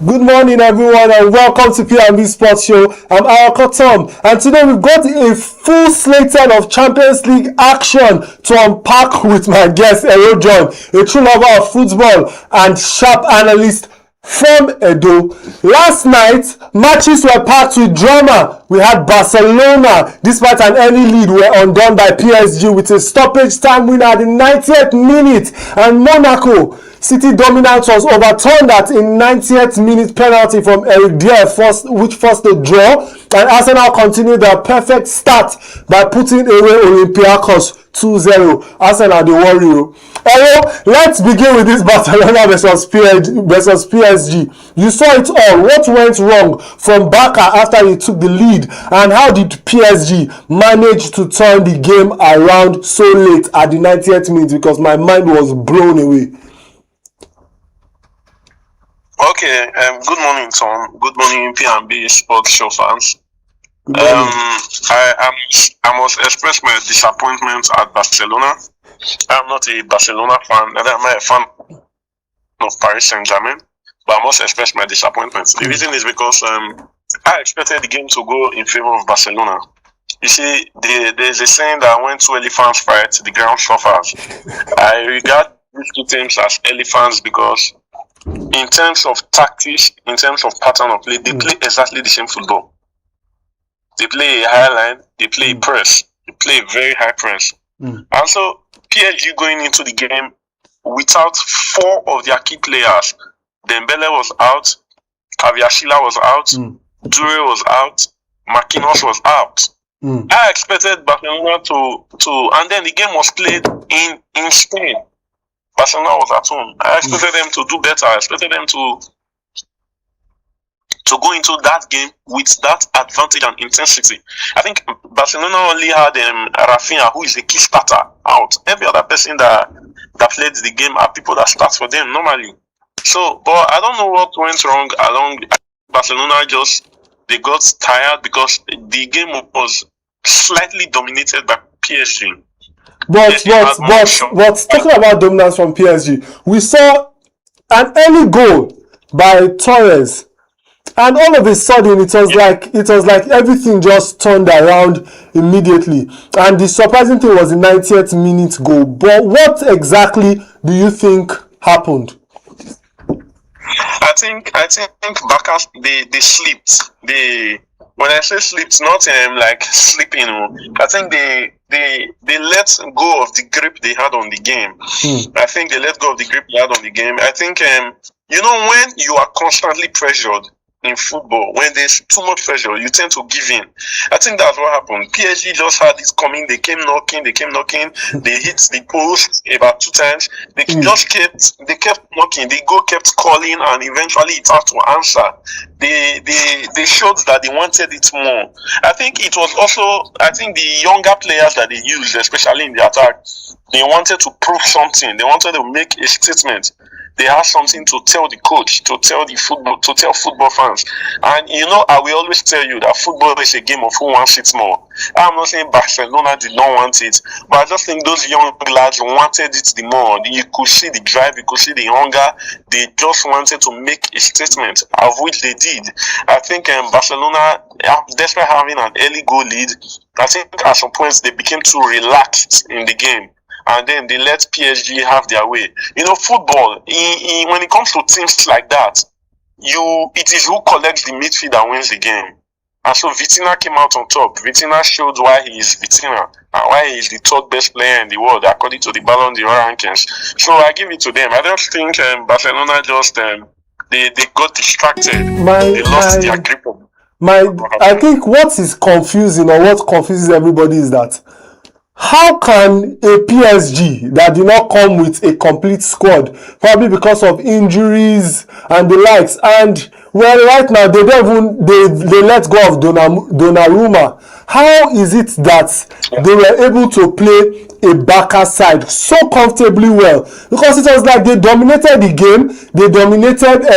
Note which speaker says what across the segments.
Speaker 1: Good morning, everyone, and welcome to P&B Sports Show. I'm Arako Tom, and today we've got a full slate of Champions League action to unpack with my guest, Ero John, a true lover of football and sharp analyst from Edo. Last night, matches were packed with drama. We had Barcelona, despite an early lead, were undone by PSG with a stoppage time winner at the 90th minute, and Monaco City dominance was overturned at a 90th minute penalty from Eric Dier, which forced a draw, and Arsenal continued their perfect start by putting away Olympiacos 2-0. Arsenal, the warrior. Let's begin with this Barcelona versus PSG. You saw it all. What went wrong from Barca after he took the lead, and how did PSG manage to turn the game around so late at the 90th minute? Because my mind was blown away.
Speaker 2: Okay, good morning, Tom. Good morning, P&B Sports Show fans. I must express my disappointment at Barcelona. I'm not a Barcelona fan, neither am I a fan of Paris Saint-Germain, but I must express my disappointment. The reason is because I expected the game to go in favor of Barcelona. You see, there's a saying that when two elephants fight, the ground suffers. I regard these two teams as elephants because in terms of tactics, in terms of pattern of play, they play exactly the same football. They play a high line, they play a press, they play a very high press. And so PSG going into the game without four of their key players. Dembele was out, Kaviashila was out, Dure was out, Marquinhos was out. I expected Barcelona to and then the game was played in Spain. Barcelona was at home. I expected them to do better. I expected them to go into that game with that advantage and intensity. I think Barcelona only had Rafinha, who is a key starter, out. Every other person that played the game are people that start for them normally. So, but I don't know what went wrong along Barcelona. They got tired because the game was slightly dominated by PSG.
Speaker 1: But talking about dominance from PSG, we saw an early goal by Torres, and all of a sudden it was like everything just turned around immediately. And the surprising thing was the 90th minute goal. But what exactly do you think happened?
Speaker 2: I think Barca they slipped. When I say slipped, not like sleeping. I think they let go of the grip they had on the game. I think they let go of the grip they had on the game. I think when you are constantly pressured in football, when there's too much pressure, you tend to give in. I think that's what happened. PSG just had this coming. They kept knocking. They hit the post about 2 times. They kept knocking. The goal kept calling, and eventually it had to answer. They showed that they wanted it more. I think it was also, the younger players that they used, especially in the attack, they wanted to prove something. They wanted to make a statement. They have something to tell the coach, to tell football fans. And I will always tell you that football is a game of who wants it more. I'm not saying Barcelona did not want it, but I just think those young lads wanted it the more. You could see the drive, you could see the hunger. They just wanted to make a statement, of which they did. I think Barcelona, despite having an early goal lead, I think at some points they became too relaxed in the game. And then they let PSG have their way. Football, when it comes to teams like that, it is who collects the midfield that wins the game. And so Vitinha came out on top. Vitinha showed why he is Vitinha and why he is the third best player in the world according to the Ballon d'Or rankings. So I give it to them. I don't think Barcelona just they got distracted. They lost their grip.
Speaker 1: I think what is confusing, or what confuses everybody, is that how can a PSG that did not come with a complete squad, probably because of injuries and the likes, and right now they let go of Donnarumma, how is it that they were able to play a Barca side so comfortably well? Because it was like they dominated the game, they dominated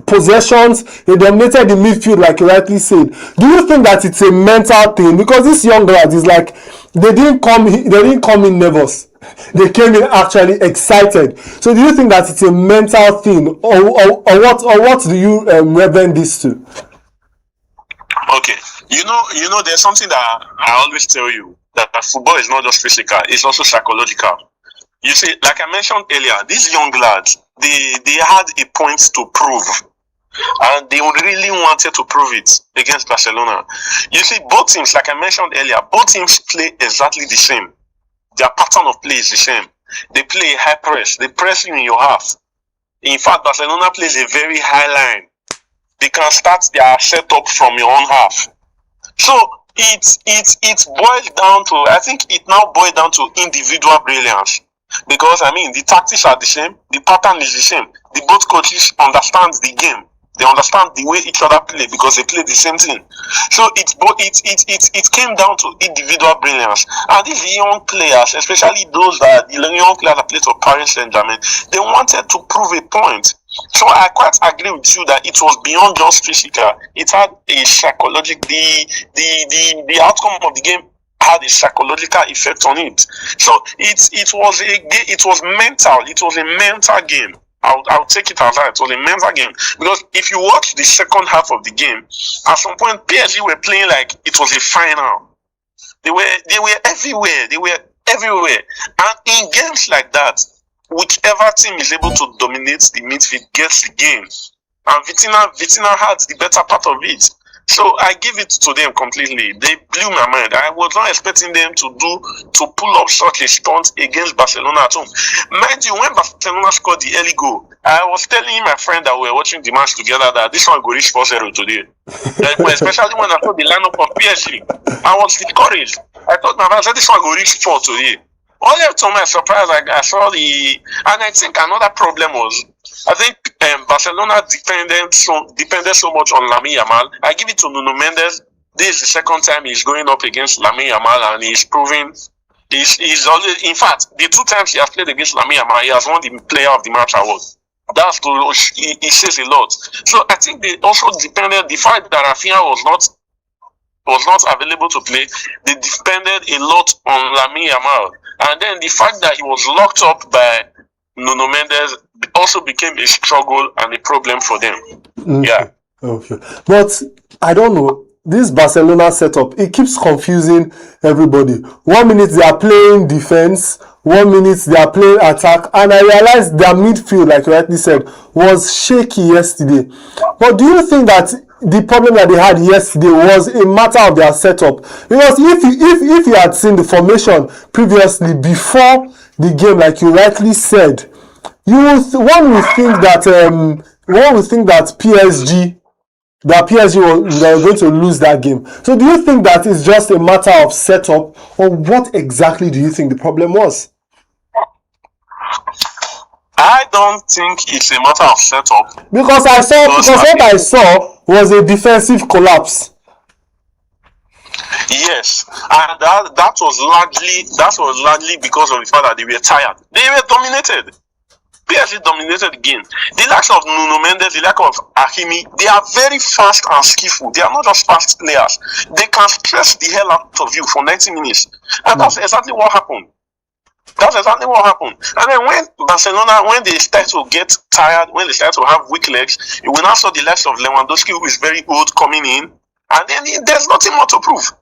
Speaker 1: possessions, they dominated the midfield, like you rightly said. Do you think that it's a mental thing? Because this young lad is like, they didn't come in nervous. They came in actually excited. So do you think that it's a mental thing, or what do you reverend this to?
Speaker 2: Okay, there's something that I always tell you that football is not just physical; it's also psychological. You see, like I mentioned earlier, these young lads, they had a point to prove, and they really wanted to prove it against Barcelona. You see, both teams, like I mentioned earlier, both teams play exactly the same. Their pattern of play is the same. They play high press. They press you in your half. In fact, Barcelona plays a very high line. They can start their setup from your own half. So it boils down to, I think it now boils down to individual brilliance. Because I mean, the tactics are the same, the pattern is the same. The both coaches understand the game. They understand the way each other play because they play the same thing. So it came down to individual brilliance. And these young players, especially those that the young players that played for Paris Saint-Germain, they wanted to prove a point. So I quite agree with you that it was beyond just physical. It had a psychological, the outcome of the game had a psychological effect on it. So it was mental. It was a mental game. I'll take it as that. It was a mental game, because if you watch the second half of the game, at some point PSG were playing like it was a final. They were everywhere. They were everywhere. And in games like that, whichever team is able to dominate the midfield gets the game. And Vitina had the better part of it. So I give it to them completely. They blew my mind. I was not expecting them to pull up such a stunt against Barcelona at home. Mind you, when Barcelona scored the early goal, I was telling my friend that we were watching the match together that this one will reach 4-0 today. Especially when I saw the lineup of PSG, I was discouraged. I thought my friend said this one will reach 4 today. Only to my surprise, I saw and I think another problem was, I think Barcelona depended so much on Lamine Yamal. I give it to Nuno Mendes. This is the second time he's going up against Lamine Yamal, and he's proving he's always. In fact, the 2 times he has played against Lamine Yamal, he has won the Player of the Match award. That's he says a lot. So I think they also depended the fact that Rafinha was not available to play. They depended a lot on Lamine Yamal, and then the fact that he was locked up by Nuno Mendes also became a struggle and a problem for them.
Speaker 1: Okay.
Speaker 2: Yeah.
Speaker 1: Okay. But I don't know. This Barcelona setup, it keeps confusing everybody. 1 minute they are playing defense, 1 minute they are playing attack, and I realized their midfield, like you rightly said, was shaky yesterday. But do you think that the problem that they had yesterday was a matter of their setup? Because if you had seen the formation previously before the game, like you rightly said, one would think that PSG were going to lose that game. So do you think that it's just a matter of setup, or what exactly do you think the problem was?
Speaker 2: I don't think it's a matter of setup.
Speaker 1: Because what I saw was a defensive collapse.
Speaker 2: Yes, and that was largely because of the fact that they were tired. They were dominated. PSG dominated the game. The likes of Nuno Mendes, the likes of Hakimi, they are very fast and skillful. They are not just fast players. They can stress the hell out of you for 90 minutes. And that's exactly what happened. And then when Barcelona, when they start to get tired, when they start to have weak legs, you will now saw the likes of Lewandowski, who is very old, coming in. And then there's nothing more to prove.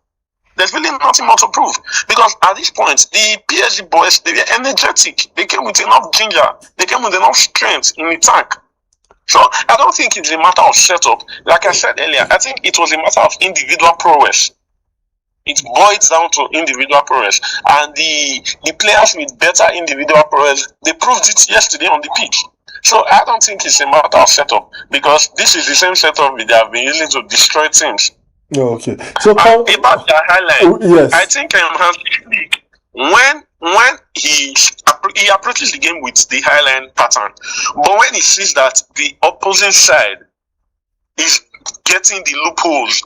Speaker 2: There's really nothing more to prove, because at this point, the PSG boys, they were energetic. They came with enough ginger. They came with enough strength in the tank. So I don't think it's a matter of setup. Like I said earlier, I think it was a matter of individual prowess. It boils down to individual prowess. And the players with better individual prowess, they proved it yesterday on the pitch. So I don't think it's a matter of setup, because this is the same setup they have been using to destroy teams.
Speaker 1: Oh, okay. So
Speaker 2: about the highlight,
Speaker 1: yes.
Speaker 2: I think when he approaches the game with the highline pattern, but when he sees that the opposing side is getting the loopholes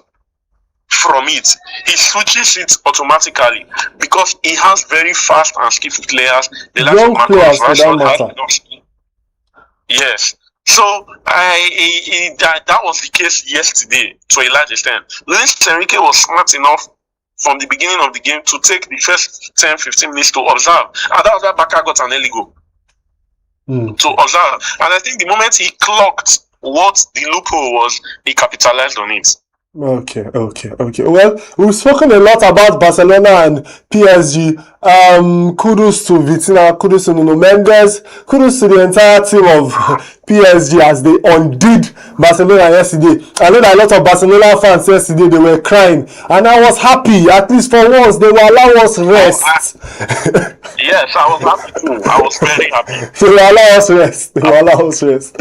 Speaker 2: from it, he switches it automatically, because he has very fast and skillful players. The
Speaker 1: young players, for that matter.
Speaker 2: Yes. So that was the case yesterday to a large extent. Luis Enrique was smart enough from the beginning of the game to take the first 10-15 minutes to observe. And that's why Barca got an early goal. To observe. And I think the moment he clocked what the loophole was, he capitalized on it.
Speaker 1: Okay. Well, we've spoken a lot about Barcelona and PSG. Kudos to Vitina, kudos to Nuno Mendes, kudos to the entire team of PSG as they undid Barcelona yesterday. I know that a lot of Barcelona fans yesterday, they were crying, and I was happy. At least for once, they will allow us rest.
Speaker 2: Yes, I was happy too. I was very happy.
Speaker 1: They will allow us rest.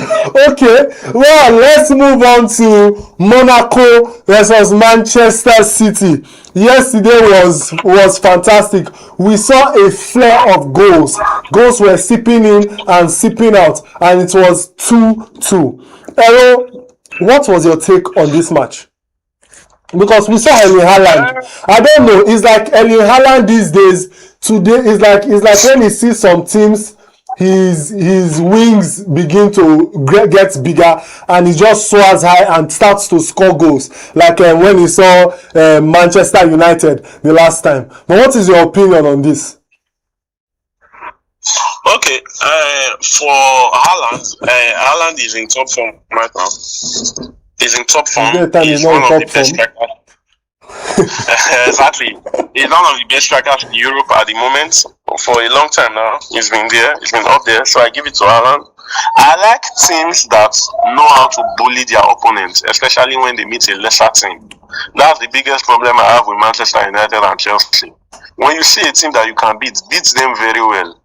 Speaker 1: Okay, well, let's move on to Monaco versus Manchester City. Yesterday was fantastic. We saw a flare of goals. Goals were sipping in and sipping out, and it was 2-2. Ero, what was your take on this match? Because we saw Erling Haaland. I don't know. It's like Erling Haaland these days. Today is like when he sees some teams, his wings begin to get bigger, and he just soars high and starts to score goals. Like when he saw Manchester United the last time. But what is your opinion on this?
Speaker 2: Okay, for Haaland, Haaland is in top form right now. He's in top form. He's one of the best strikers. Exactly. He's one of the best strikers in Europe at the moment. For a long time now, he's been there. He's been up there. So I give it to Haaland. I like teams that know how to bully their opponents, especially when they meet a lesser team. That's the biggest problem I have with Manchester United and Chelsea. When you see a team that you can beat them very well.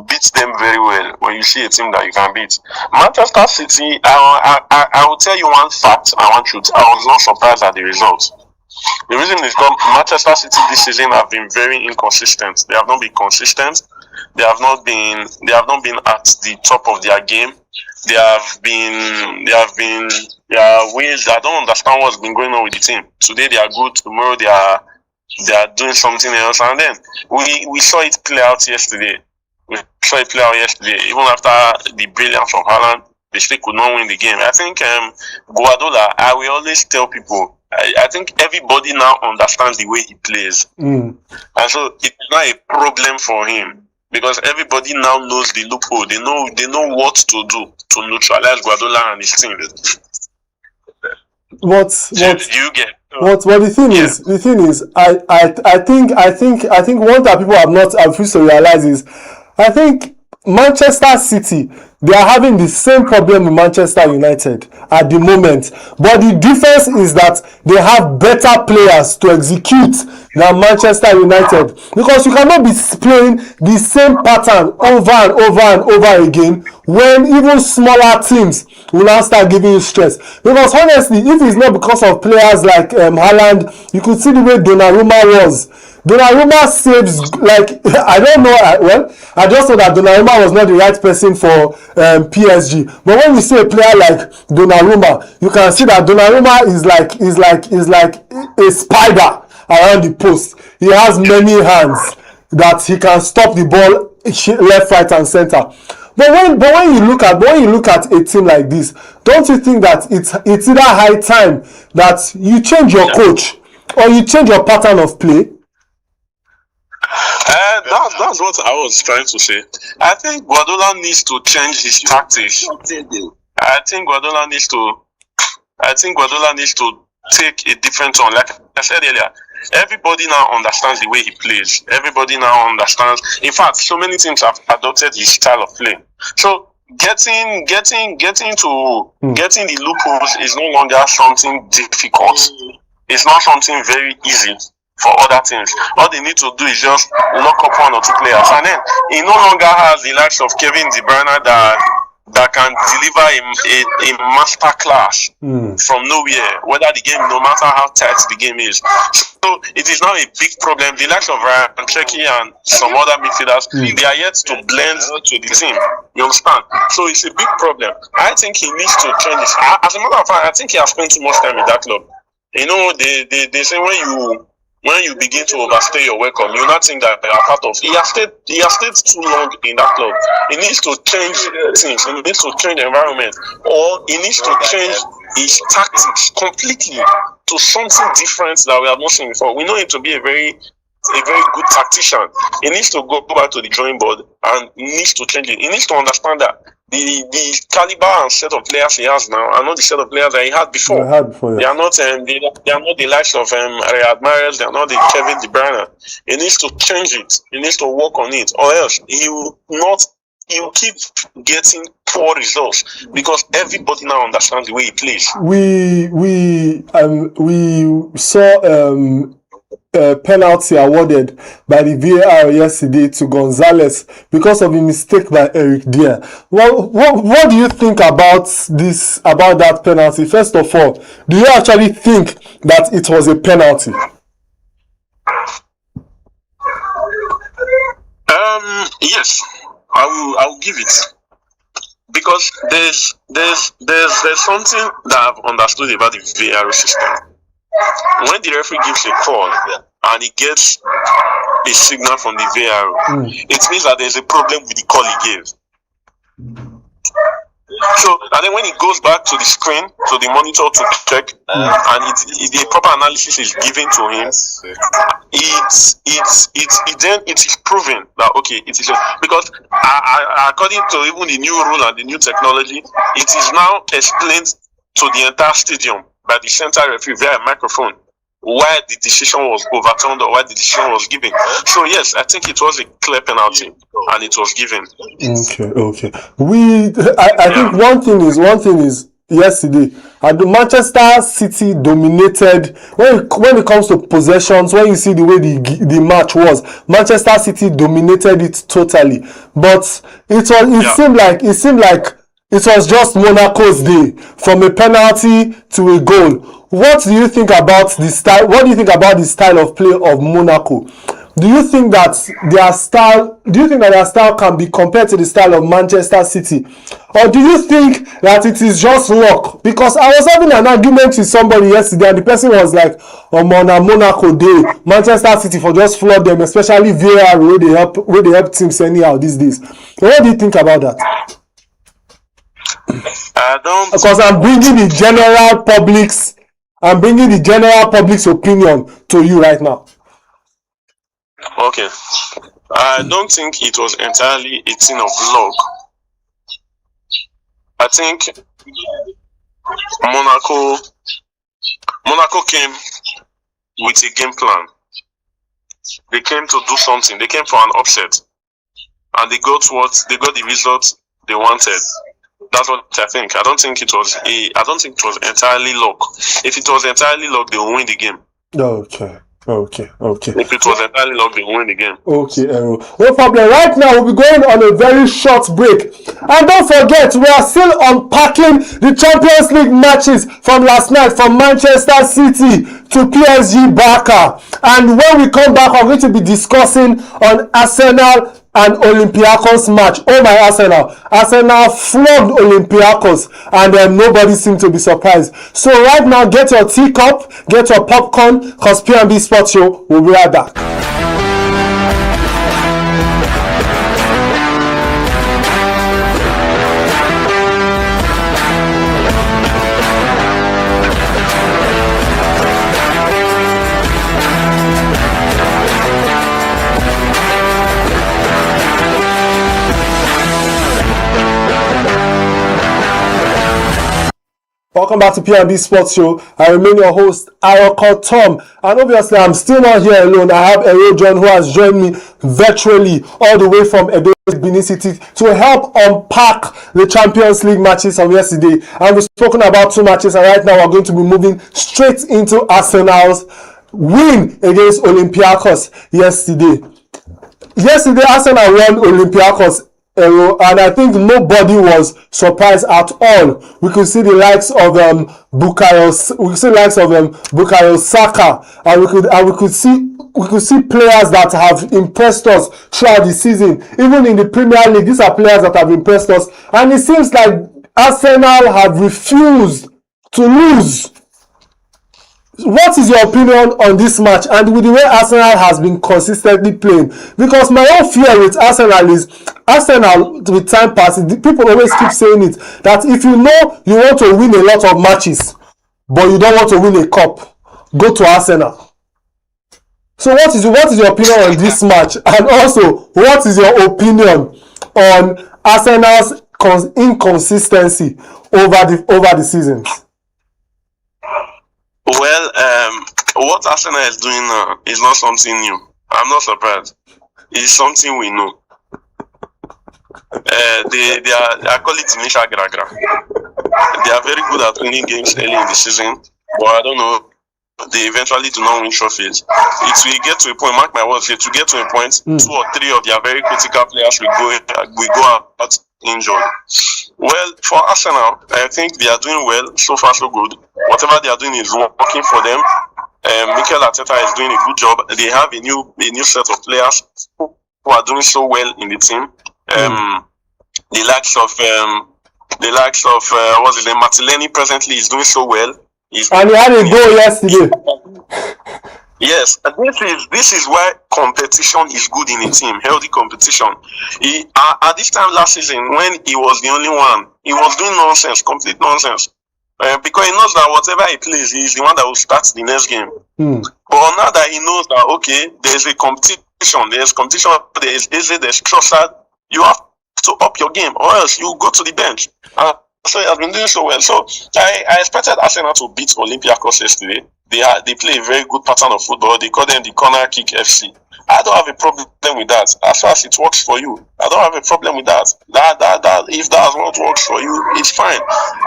Speaker 2: Beat them very well when you see a team that you can beat. Manchester City, I will tell you one fact and one truth. I was not surprised at the results. The reason is because Manchester City this season have been very inconsistent. They have not been consistent. They have not been at the top of their game. There are ways I don't understand what's been going on with the team. Today they are good, tomorrow they are doing something else, and then we saw it play out yesterday. Even after the brilliance of Haaland, they still could not win the game. I think Guardiola, I will always tell people, I think everybody now understands the way he plays. And so it's not a problem for him because everybody now knows the loophole. They know what to do to neutralize Guardiola and his team.
Speaker 1: What the thing is, I think one that people have not refused to realize is, I think Manchester City, they are having the same problem with Manchester United at the moment. But the difference is that they have better players to execute than Manchester United. Because you cannot be playing the same pattern over and over and over again when even smaller teams will now start giving you stress. Because honestly, if it's not because of players like Haaland, you could see the way Donnarumma was. Donnarumma saves, like, I don't know, I just know that Donnarumma was not the right person for PSG. But when you see a player like Donnarumma, you can see that Donnarumma is like a spider around the post. He has many hands that he can stop the ball left, right, and center. But when you look at a team like this, don't you think that it's either high time that you change your coach or you change your pattern of play?
Speaker 2: That's what I was trying to say. I think Guardiola needs to change his tactics. I think Guardiola needs to take a different tone. Like I said earlier, everybody now understands the way he plays. Everybody now understands. In fact, so many teams have adopted his style of play. So getting the loopholes is no longer something difficult. It's not something very easy for other teams. All they need to do is just lock up one or two players, and then he no longer has the likes of Kevin De Bruyne that can deliver a master class from nowhere, whether the game, no matter how tight the game is. So it is now a big problem. The likes of Ryan Cherki and some other midfielders, they are yet to blend to the team. You understand? So it's a big problem. I think he needs to change this. As a matter of fact, I think he has spent too much time in that club. You know, they say when you begin to overstay your welcome, you not think that you are part of. He has stayed too long in that club. He needs to change things. He needs to change the environment, or he needs to change his tactics completely to something different that we have not seen before. We know him to be a very good tactician. He needs to go back to the drawing board and he needs to change it. He needs to understand that the caliber and set of players he has now are not the set of players that he had before.
Speaker 1: Yeah.
Speaker 2: They are not the likes of Riyad Mahrez. They are not the Kevin De Bruyne. He needs to change it. He needs to work on it, or else he will keep getting poor results because everybody now understands the way he plays.
Speaker 1: We saw penalty awarded by the VAR yesterday to Gonzalez because of a mistake by Eric Dier. What do you think about that penalty? First of all, do you actually think that it was a penalty?
Speaker 2: Yes, I will give it, because there's something that I've understood about the VAR system. When the referee gives a call and he gets a signal from the VAR, it means that there's a problem with the call he gave. So, and then when it goes back to the screen, to the monitor to check, and the proper analysis is given to him, it is proven that okay, it is because according to even the new rule and the new technology, it is now explained to the entire stadium by the center referee via a microphone why the decision was overturned or why the decision was given. So yes, I think it was a clear penalty and it was given.
Speaker 1: Okay. I think one thing is yesterday, and the Manchester City dominated when it comes to possessions. When you see the way the match was, Manchester City dominated it totally. But it seemed like it was just Monaco's day, from a penalty to a goal. What do you think about the style? What do you think about the style of play of Monaco? Do you think that their style can be compared to the style of Manchester City? Or do you think that it is just luck? Because I was having an argument with somebody yesterday and the person was like, Monaco day, Manchester City for just flood them, especially VAR where they help teams anyhow these days. What do you think about that? Because I'm bringing the general public's opinion to you right now.
Speaker 2: Okay. I don't think it was entirely a thing of luck. I think Monaco came with a game plan. They came to do something. They came for an upset. And they got the results they wanted. That's what I think. I don't think it was entirely luck. If it was entirely luck, they will win the game.
Speaker 1: Okay.
Speaker 2: If it was entirely luck, they will win the game.
Speaker 1: Okay, no problem. Right now, we'll be going on a very short break. And don't forget, we are still unpacking the Champions League matches from last night, from Manchester City to PSG Barca. And when we come back, I'm going to be discussing on Arsenal and Olympiacos match. Oh my Arsenal flogged Olympiacos and nobody seemed to be surprised. So right now, get your teacup, get your popcorn, because P&B Sports Show will be right back. Welcome back to P&B Sports Show. I remain your host, Aroko Tom. And obviously, I'm still not here alone. I have Ero John, who has joined me virtually all the way from Edo, Benin City, to help unpack the Champions League matches of yesterday. And we've spoken about two matches, and right now we're going to be moving straight into Arsenal's win against Olympiacos yesterday. Yesterday, Arsenal won Olympiacos, and I think nobody was surprised at all. We could see the likes of Bukayo Saka, and we could see players that have impressed us throughout the season. Even in the Premier League, these are players that have impressed us, and it seems like Arsenal have refused to lose. what is your opinion on this match and with the way Arsenal has been consistently playing? Because my own fear with Arsenal is Arsenal with time passing, people always keep saying it, that if you know you want to win a lot of matches but you don't want to win a cup, go to Arsenal. So what is your opinion on this match, and also what is your opinion on Arsenal's inconsistency over the seasons?
Speaker 2: Well, what Arsenal is doing now is not something new. I'm not surprised. It's something we know. I call it initial gra-gra. They are very good at winning games early in the season, but I don't know. They eventually do not win trophies. It will get to a point, mark my words, it will get to a point, 2 or 3 of their very critical players will go out injured. Well, for Arsenal, I think they are doing well. So far, so good. Whatever they are doing is working for them. Mikel Arteta is doing a good job. They have a new set of players who are doing so well in the team. The likes of what's his name, Martinelli presently is doing so well.
Speaker 1: And he had a goal yesterday.
Speaker 2: Yes, and this is why competition is good in a team, healthy competition. At this time last season, when he was the only one, he was doing nonsense, complete nonsense. Because he knows that whatever he plays, he's the one that will start the next game. But now that he knows that, okay, there's a competition, there's Eze, there's Trossard, you have to up your game, or else you go to the bench. So he has been doing so well. So I expected Arsenal to beat Olympiacos yesterday. They play a very good pattern of football. They call them the corner kick FC. I don't have a problem with that. As far as it works for you, I don't have a problem with that. That if that's what works for you, it's fine.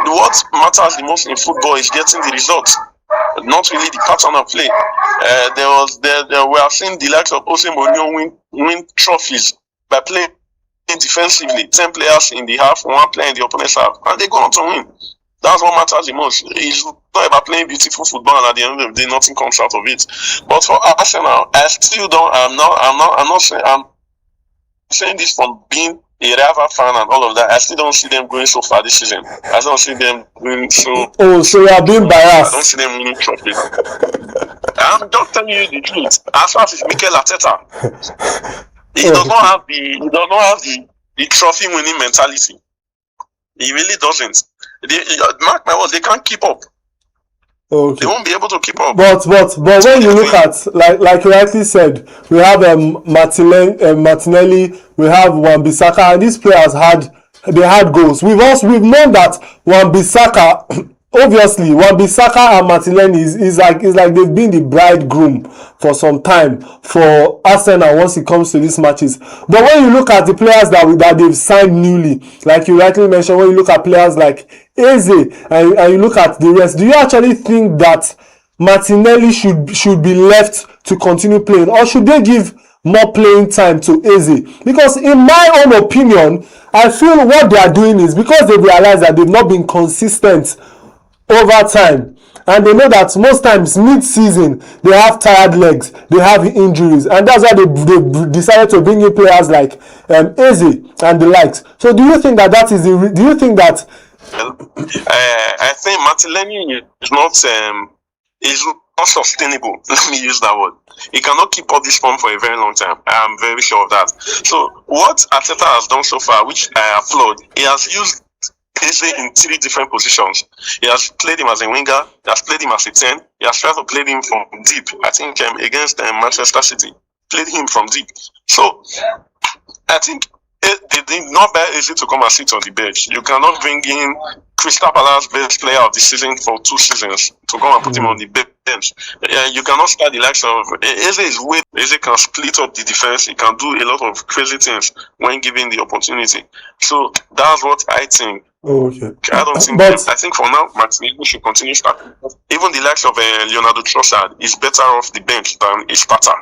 Speaker 2: What matters the most in football is getting the results, not really the pattern of play. We have seen the likes of Jose Mourinho win trophies by playing defensively, 10 players in the half, 1 player in the opponent's half, and they go on to win. That's what matters the most. It's not about playing beautiful football, and at the end of the day, nothing comes out of it. But for Arsenal, I still don't. I'm saying this from being a rival fan and all of that. I still don't see them going so far this season. I don't see them going so.
Speaker 1: Oh, so you are being biased.
Speaker 2: I don't see them winning trophies. I'm just telling you the truth. As far as Mikel Arteta. He does not have the trophy winning mentality. He really doesn't. Mark my words, they can't keep up.
Speaker 1: Okay.
Speaker 2: They won't be able to keep up.
Speaker 1: But when you look at, like you rightly said, we have Martinelli, we have Wan-Bissaka, and these players had goals. We've known that Wan-Bissaka. Obviously, Wan-Bissaka and Martinelli is like they've been the bridegroom for some time for Arsenal once it comes to these matches. But when you look at the players that they've signed newly, like you rightly mentioned, when you look at players like Eze and you look at the rest, do you actually think that Martinelli should be left to continue playing, or should they give more playing time to Eze? Because in my own opinion, I feel what they are doing is because they realize that they've not been consistent over time, and they know that most times mid-season they have tired legs, they have injuries, and that's why they decided to bring in players like Eze and the likes. So do you think that do you think that
Speaker 2: I think Martinelli is not sustainable. Let me use that word. He cannot keep up this form for a very long time. I am very sure of that. So what Arteta has done so far, which I applaud, he has used Eze in 3 different positions. He has played him as a winger, he has played him as a 10, he has tried to play him from deep. I think against Manchester City, played him from deep. So I think they did not buy Eze to come and sit on the bench. You cannot bring in Crystal Palace best player of the season for 2 seasons to come and put him on the bench. You cannot start the likes of Eze. Eze can split up the defense. He can do a lot of crazy things when given the opportunity. So that's what I think.
Speaker 1: Okay.
Speaker 2: I don't think. I think for now, Martinelli should continue starting. Even the likes of Leonardo Trossard is better off the bench than a starter.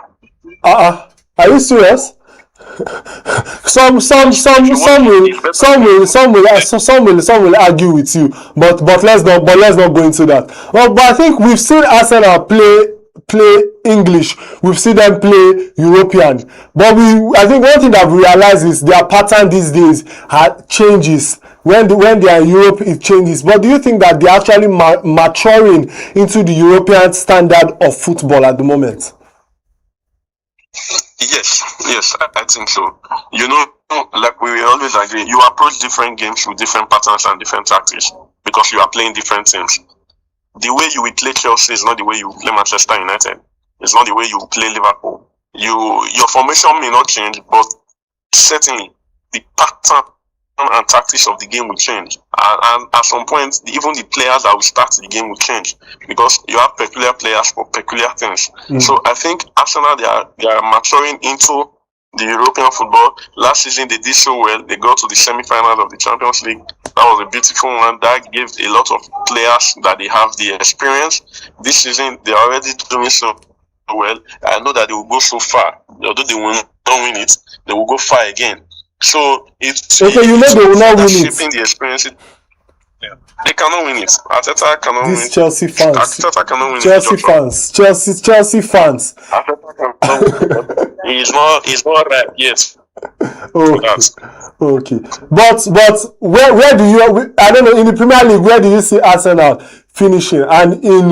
Speaker 1: Are you serious? Some will argue with you, but let's not go into that. But I think we've seen Arsenal play English, we've seen them play European, but I think one thing that we realize is their pattern these days changes when they are in Europe, it changes. But do you think that they're actually maturing into the European standard of football at the moment?
Speaker 2: Yes, I think so. You know, like we always agree, you approach different games with different patterns and different tactics because you are playing different teams. The way you will play Chelsea is not the way you will play Manchester United. It's not the way you will play Liverpool. Your formation may not change, but certainly the pattern and tactics of the game will change. And at some point, even the players that will start the game will change because you have peculiar players for peculiar things. So I think Arsenal, they are maturing into the European football. Last season, they did so well. They got to the semi-final of the Champions League. That was a beautiful one. That gave a lot of players that they have the experience. This season, they're already doing so well. I know that they will go so far. Although they will not win it, they will go far again. So it's
Speaker 1: okay. You know they will not win it.
Speaker 2: The experience. Yeah. They cannot win it. Arteta cannot win it.
Speaker 1: Chelsea fans.
Speaker 2: Arteta cannot win
Speaker 1: Chelsea
Speaker 2: it.
Speaker 1: fans. Chelsea fans.
Speaker 2: Arteta cannot win it. He's not right yet.
Speaker 1: Okay. But where do you? I don't know. In the Premier League, where do you see Arsenal finishing? And in